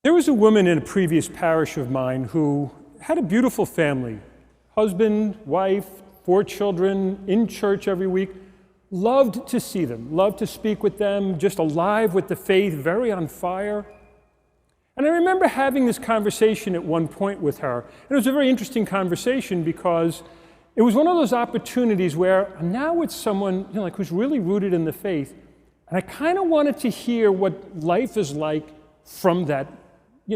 There was a woman in a previous parish of mine who had a beautiful family. Husband, wife, 4 children, in church every week. Loved to see them, loved to speak with them, just alive with the faith, very on fire. And I remember having this conversation at one point with her. And it was a very interesting conversation because it was one of those opportunities where I'm now with someone, like who's really rooted in the faith. And I kind of wanted to hear what life is like from that,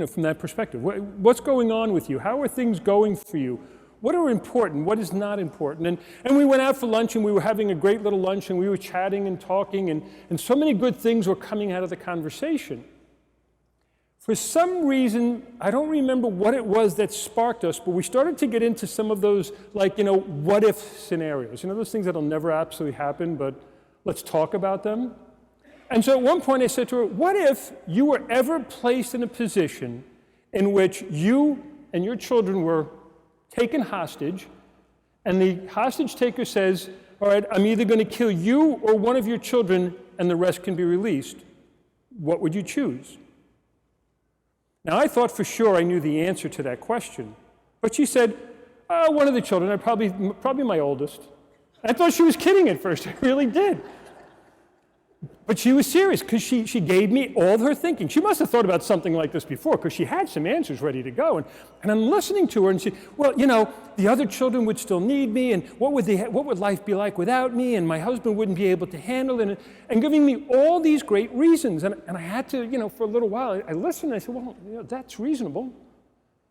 from that perspective. What's going on with you? How are things going for you? What are important? What is not important? And we went out for lunch, and we were having a great little lunch, and we were chatting and talking, and so many good things were coming out of the conversation. For some reason, I don't remember what it was that sparked us, but we started to get into some of those, what if scenarios. Those things that'll never absolutely happen, but let's talk about them. And so at one point I said to her, what if you were ever placed in a position in which you and your children were taken hostage, and the hostage taker says, all right, I'm either going to kill you or one of your children, and the rest can be released. What would you choose? Now, I thought for sure I knew the answer to that question. But she said, one of the children, probably my oldest. I thought she was kidding at first. I really did. But she was serious because she gave me all of her thinking. She must have thought about something like this before because she had some answers ready to go. And I'm listening to her, and she, the other children would still need me, and what would life be like without me, and my husband wouldn't be able to handle it, and giving me all these great reasons. And I had to, for a little while, I listened, and I said, well, that's reasonable.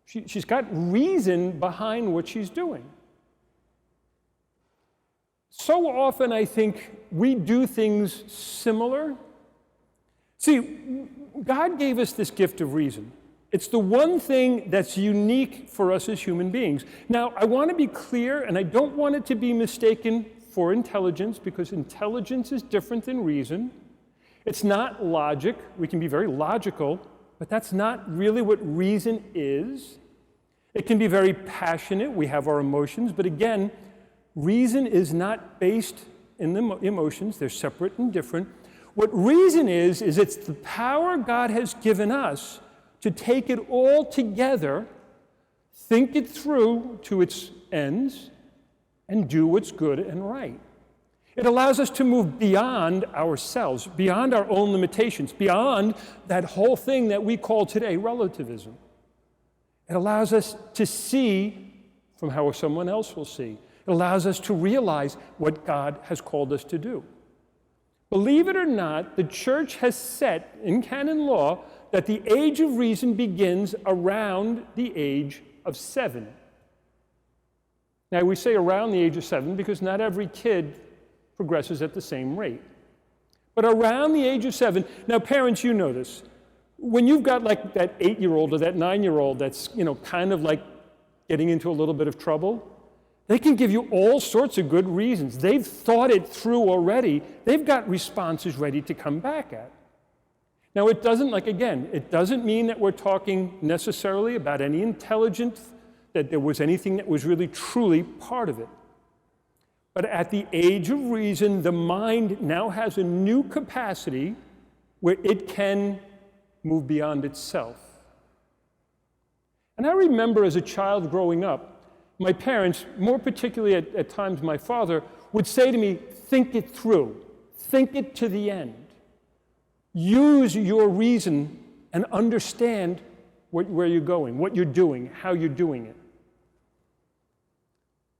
She's got reason behind what she's doing. So often, I think, we do things similar. See, God gave us this gift of reason. It's the one thing that's unique for us as human beings. Now, I want to be clear, and I don't want it to be mistaken for intelligence, because intelligence is different than reason. It's not logic. We can be very logical, but that's not really what reason is. It can be very passionate. We have our emotions, but again, reason is not based in the emotions. They're separate and different. What reason is it's the power God has given us to take it all together, think it through to its ends, and do what's good and right. It allows us to move beyond ourselves, beyond our own limitations, beyond that whole thing that we call today relativism. It allows us to see from how someone else will see. It allows us to realize what God has called us to do. Believe it or not, the church has set in canon law that the age of reason begins around the age of 7. Now, we say around the age of 7 because not every kid progresses at the same rate. But around the age of 7, now parents, you know this. When you've got like that 8-year-old or that 9-year-old that's, kind of like getting into a little bit of trouble, they can give you all sorts of good reasons. They've thought it through already. They've got responses ready to come back at. Now, it doesn't mean that we're talking necessarily about any intelligence, that there was anything that was really truly part of it. But at the age of reason, the mind now has a new capacity where it can move beyond itself. And I remember as a child growing up, my parents, more particularly at times my father, would say to me, think it through, think it to the end. Use your reason and understand where you're going, what you're doing, how you're doing it.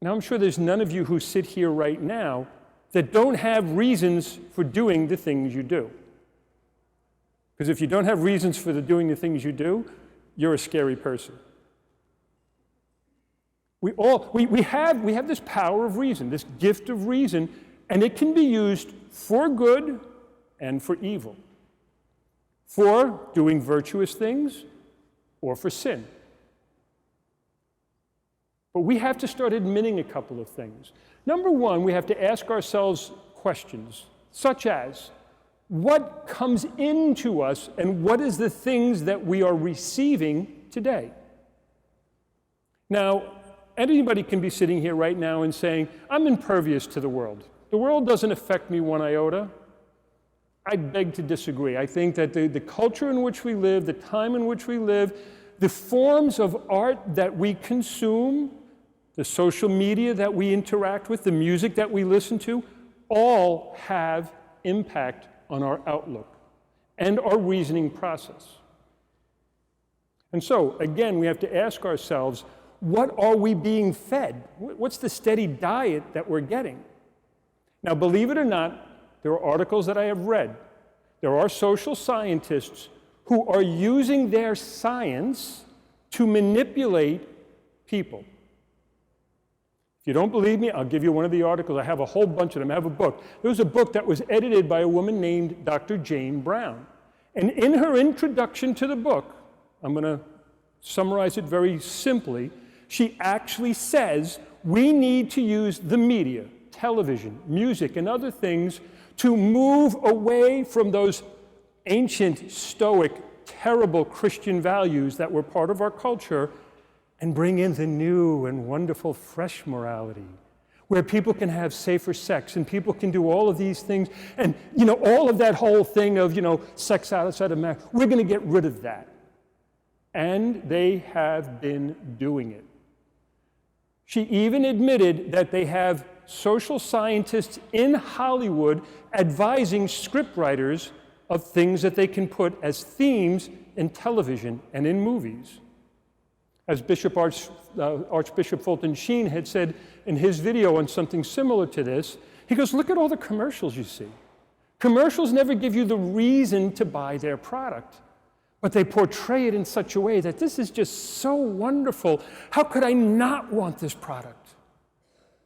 Now, I'm sure there's none of you who sit here right now that don't have reasons for doing the things you do. Because if you don't have reasons for doing the things you do, you're a scary person. We have this power of reason, this gift of reason, and it can be used for good and for evil, for doing virtuous things or for sin. But we have to start admitting a couple of things. Number one, we have to ask ourselves questions, such as, what comes into us and what is the things that we are receiving today? Now, anybody can be sitting here right now and saying, I'm impervious to the world. The world doesn't affect me one iota. I beg to disagree. I think that the culture in which we live, the time in which we live, the forms of art that we consume, the social media that we interact with, the music that we listen to, all have impact on our outlook and our reasoning process. And so, again, we have to ask ourselves, what are we being fed? What's the steady diet that we're getting? Now, believe it or not, there are articles that I have read. There are social scientists who are using their science to manipulate people. If you don't believe me, I'll give you one of the articles. I have a whole bunch of them. I have a book. There was a book that was edited by a woman named Dr. Jane Brown. And in her introduction to the book, I'm going to summarize it very simply, she actually says we need to use the media, television, music, and other things to move away from those ancient, stoic, terrible Christian values that were part of our culture and bring in the new and wonderful fresh morality, where people can have safer sex and people can do all of these things. And, all of that whole thing of, sex outside of marriage, we're going to get rid of that. And they have been doing it. She even admitted that they have social scientists in Hollywood advising scriptwriters of things that they can put as themes in television and in movies. As Archbishop Fulton Sheen had said in his video on something similar to this, he goes, look at all the commercials you see. Commercials never give you the reason to buy their product, but they portray it in such a way that this is just so wonderful. How could I not want this product?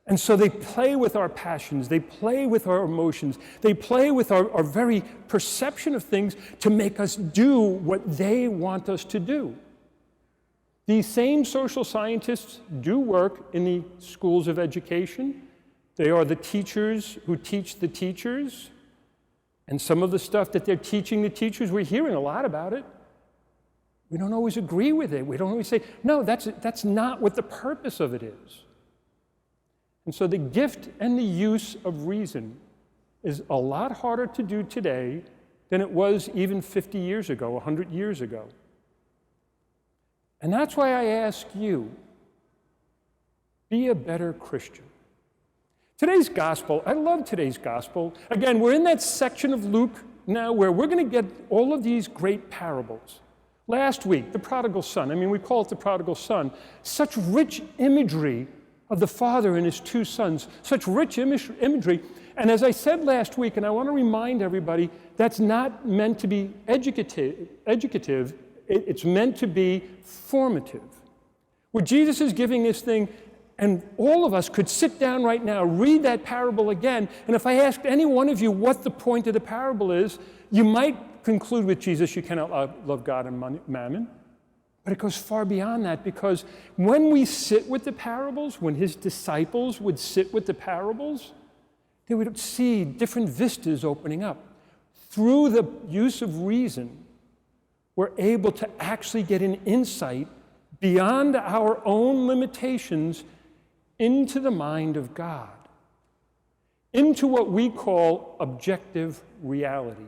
And so they play with our passions, they play with our emotions, they play with our very perception of things to make us do what they want us to do. These same social scientists do work in the schools of education. They are the teachers who teach the teachers. And some of the stuff that they're teaching the teachers, we're hearing a lot about it. We don't always agree with it. We don't always say, no, that's not what the purpose of it is. And so the gift and the use of reason is a lot harder to do today than it was even 50 years ago, 100 years ago. And that's why I ask you, be a better Christian. Today's gospel, I love today's gospel. Again, we're in that section of Luke now where we're going to get all of these great parables. Last week, the prodigal son, we call it the prodigal son, such rich imagery of the father and his two sons, such rich imagery. And as I said last week, and I want to remind everybody, that's not meant to be educative, it's meant to be formative. Where Jesus is giving this thing, and all of us could sit down right now, read that parable again, and if I asked any one of you what the point of the parable is, you might conclude with Jesus, you cannot love God and mammon. But it goes far beyond that, because when we sit with the parables, when his disciples would sit with the parables, they would see different vistas opening up. Through the use of reason, we're able to actually get an insight beyond our own limitations into the mind of God, into what we call objective reality.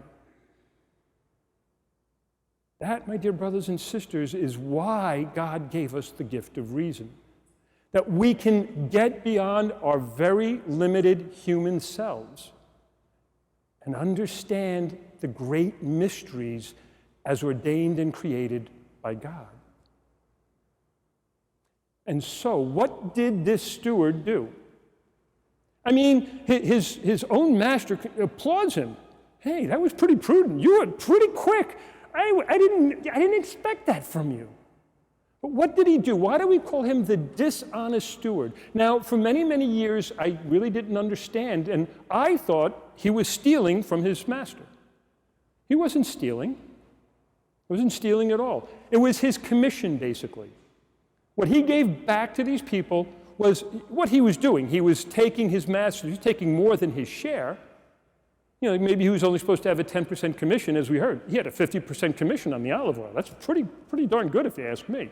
That, my dear brothers and sisters, is why God gave us the gift of reason. That we can get beyond our very limited human selves and understand the great mysteries as ordained and created by God. And so, what did this steward do? His own master applauds him. Hey, that was pretty prudent. You were pretty quick. I didn't expect that from you. But what did he do? Why do we call him the dishonest steward? Now, for many, many years, I really didn't understand, and I thought he was stealing from his master. He wasn't stealing. He wasn't stealing at all. It was his commission, basically. What he gave back to these people was what he was doing. He was taking his master, he was taking more than his share. Maybe he was only supposed to have a 10% commission, as we heard. He had a 50% commission on the olive oil. That's pretty darn good, if you ask me.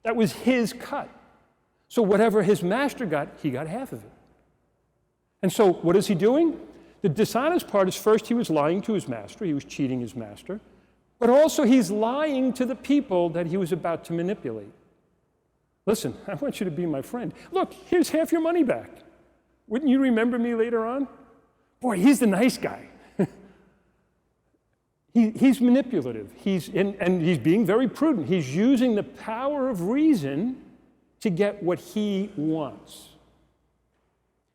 That was his cut. So whatever his master got, he got half of it. And so what is he doing? The dishonest part is first he was lying to his master, he was cheating his master, but also he's lying to the people that he was about to manipulate. Listen, I want you to be my friend. Look, here's half your money back. Wouldn't you remember me later on? Boy, he's the nice guy. He's manipulative. And he's being very prudent. He's using the power of reason to get what he wants.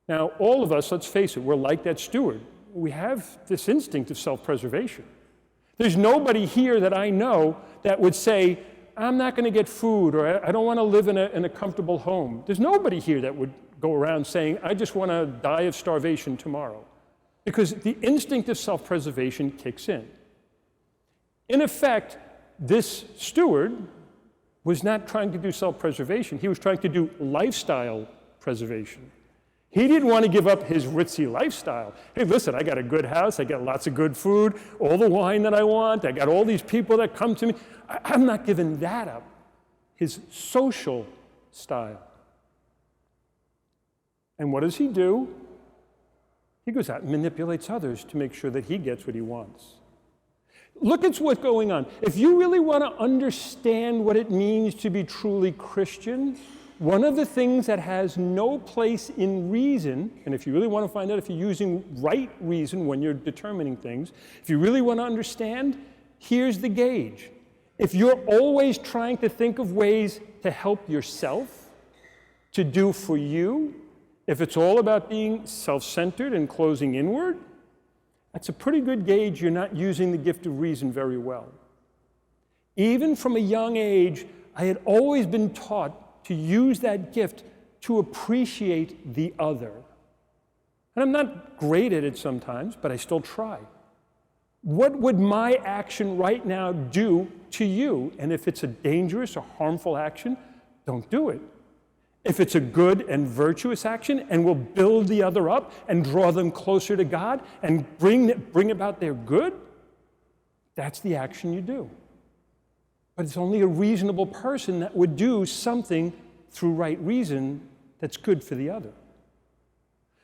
Now, all of us, let's face it, we're like that steward. We have this instinct of self-preservation. There's nobody here that I know that would say, I'm not going to get food, or I don't want to live in a comfortable home. There's nobody here that would go around saying, I just want to die of starvation tomorrow. Because the instinct of self-preservation kicks in. In effect, this steward was not trying to do self-preservation. He was trying to do lifestyle preservation. He didn't want to give up his ritzy lifestyle. Hey, listen, I got a good house, I got lots of good food, all the wine that I want, I got all these people that come to me. I'm not giving that up. His social style. And what does he do? He goes out and manipulates others to make sure that he gets what he wants. Look at what's going on. If you really want to understand what it means to be truly Christian, one of the things that has no place in reason, and if you really want to find out if you're using right reason when you're determining things, if you really want to understand, here's the gauge. If you're always trying to think of ways to help yourself, to do for you, if it's all about being self-centered and closing inward, that's a pretty good gauge you're not using the gift of reason very well. Even from a young age, I had always been taught to use that gift to appreciate the other. And I'm not great at it sometimes, but I still try. What would my action right now do to you? And if it's a dangerous or harmful action, don't do it. If it's a good and virtuous action and will build the other up and draw them closer to God and bring about their good, that's the action you do. But it's only a reasonable person that would do something through right reason that's good for the other.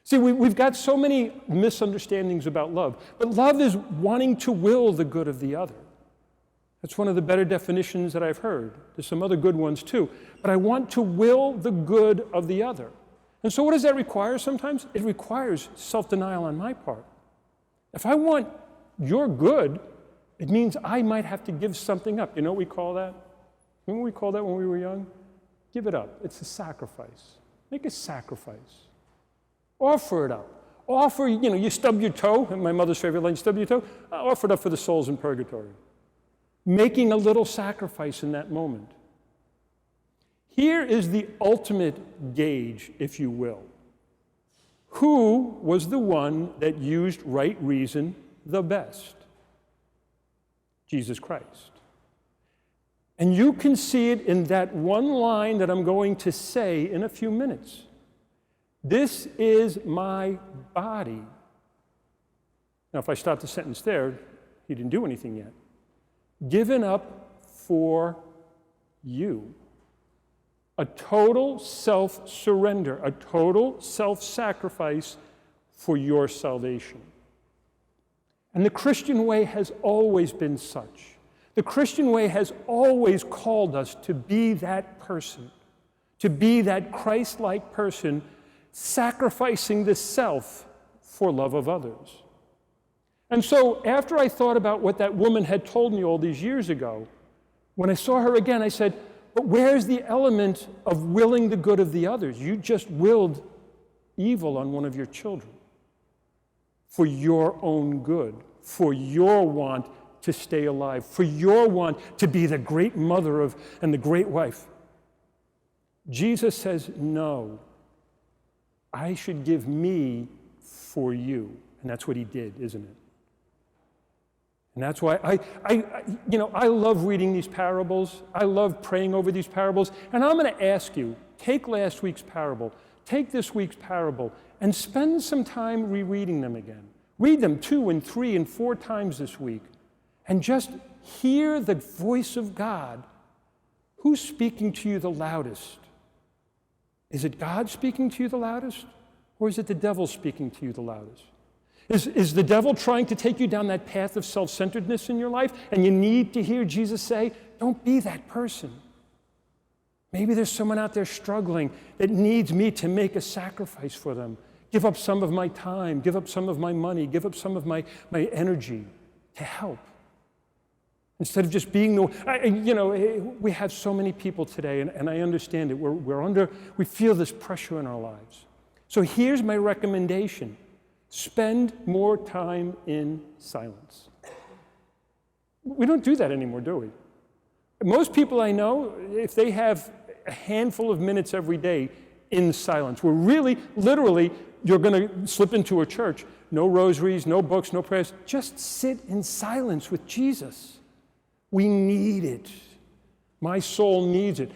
See, we've got so many misunderstandings about love, but love is wanting to will the good of the other. That's one of the better definitions that I've heard. There's some other good ones too. But I want to will the good of the other. And so what does that require sometimes? It requires self-denial on my part. If I want your good, it means I might have to give something up. You know what we call that? Remember what we called that when we were young? Give it up. It's a sacrifice. Make a sacrifice. Offer it up. Offer, you stub your toe, and my mother's favorite line, stub your toe, offer it up for the souls in purgatory. Making a little sacrifice in that moment. Here is the ultimate gauge, if you will. Who was the one that used right reason the best? Jesus Christ. And you can see it in that one line that I'm going to say in a few minutes. This is my body. Now, if I stop the sentence there, he didn't do anything yet. Given up for you. A total self-surrender, a total self-sacrifice for your salvation. And the Christian way has always been such. The Christian way has always called us to be that person, to be that Christ-like person, sacrificing the self for love of others. And so after I thought about what that woman had told me all these years ago, when I saw her again, I said, but where's the element of willing the good of the others? You just willed evil on one of your children for your own good, for your want to stay alive, for your want to be the great mother and the great wife. Jesus says, no, I should give me for you. And that's what he did, isn't it? And that's why I love reading these parables. I love praying over these parables. And I'm going to ask you, take last week's parable, take this week's parable, and spend some time rereading them again. Read them 2 and 3 and 4 times this week. And just hear the voice of God. Who's speaking to you the loudest? Is it God speaking to you the loudest? Or is it the devil speaking to you the loudest? Is the devil trying to take you down that path of self-centeredness in your life? And you need to hear Jesus say, don't be that person. Maybe there's someone out there struggling that needs me to make a sacrifice for them. Give up some of my time, give up some of my money, give up some of my energy to help. Instead of just being we have so many people today, and I understand it. We feel this pressure in our lives. So here's my recommendation. Spend more time in silence. We don't do that anymore, do we? Most people I know, if they have a handful of minutes every day in silence, where really, literally, you're going to slip into a church, no rosaries, no books, no prayers, just sit in silence with Jesus. We need it. My soul needs it.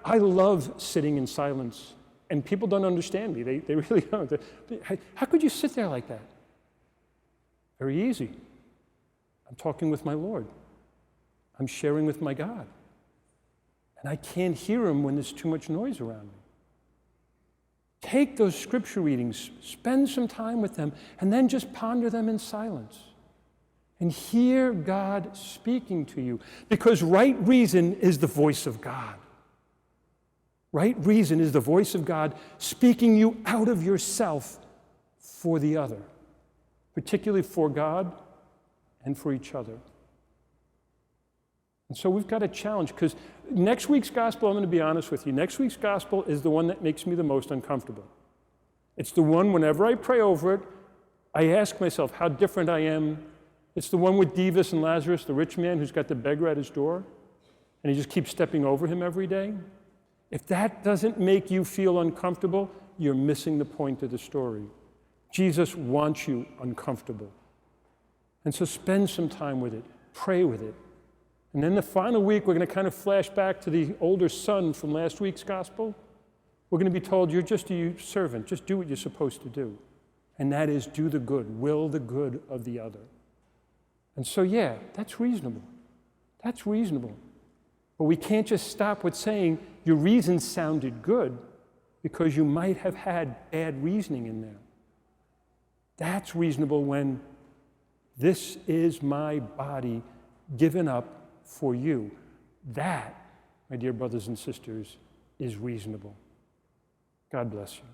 I love sitting in silence. And people don't understand me. They really don't. How could you sit there like that? Very easy. I'm talking with my Lord. I'm sharing with my God. And I can't hear him when there's too much noise around me. Take those scripture readings, spend some time with them, and then just ponder them in silence. And hear God speaking to you. Because right reason is the voice of God. Right reason is the voice of God speaking you out of yourself for the other, particularly for God and for each other. And so we've got a challenge, because next week's gospel, I'm going to be honest with you, next week's gospel is the one that makes me the most uncomfortable. It's the one, whenever I pray over it, I ask myself how different I am. It's the one with Dives and Lazarus, the rich man who's got the beggar at his door, and he just keeps stepping over him every day. If that doesn't make you feel uncomfortable, you're missing the point of the story. Jesus wants you uncomfortable. And so spend some time with it. Pray with it. And then the final week, we're going to kind of flash back to the older son from last week's gospel. We're going to be told, you're just a servant. Just do what you're supposed to do. And that is do the good. Will the good of the other. And so, yeah, that's reasonable. That's reasonable. But we can't just stop with saying your reason sounded good, because you might have had bad reasoning in there. That's reasonable when this is my body given up for you. That, my dear brothers and sisters, is reasonable. God bless you.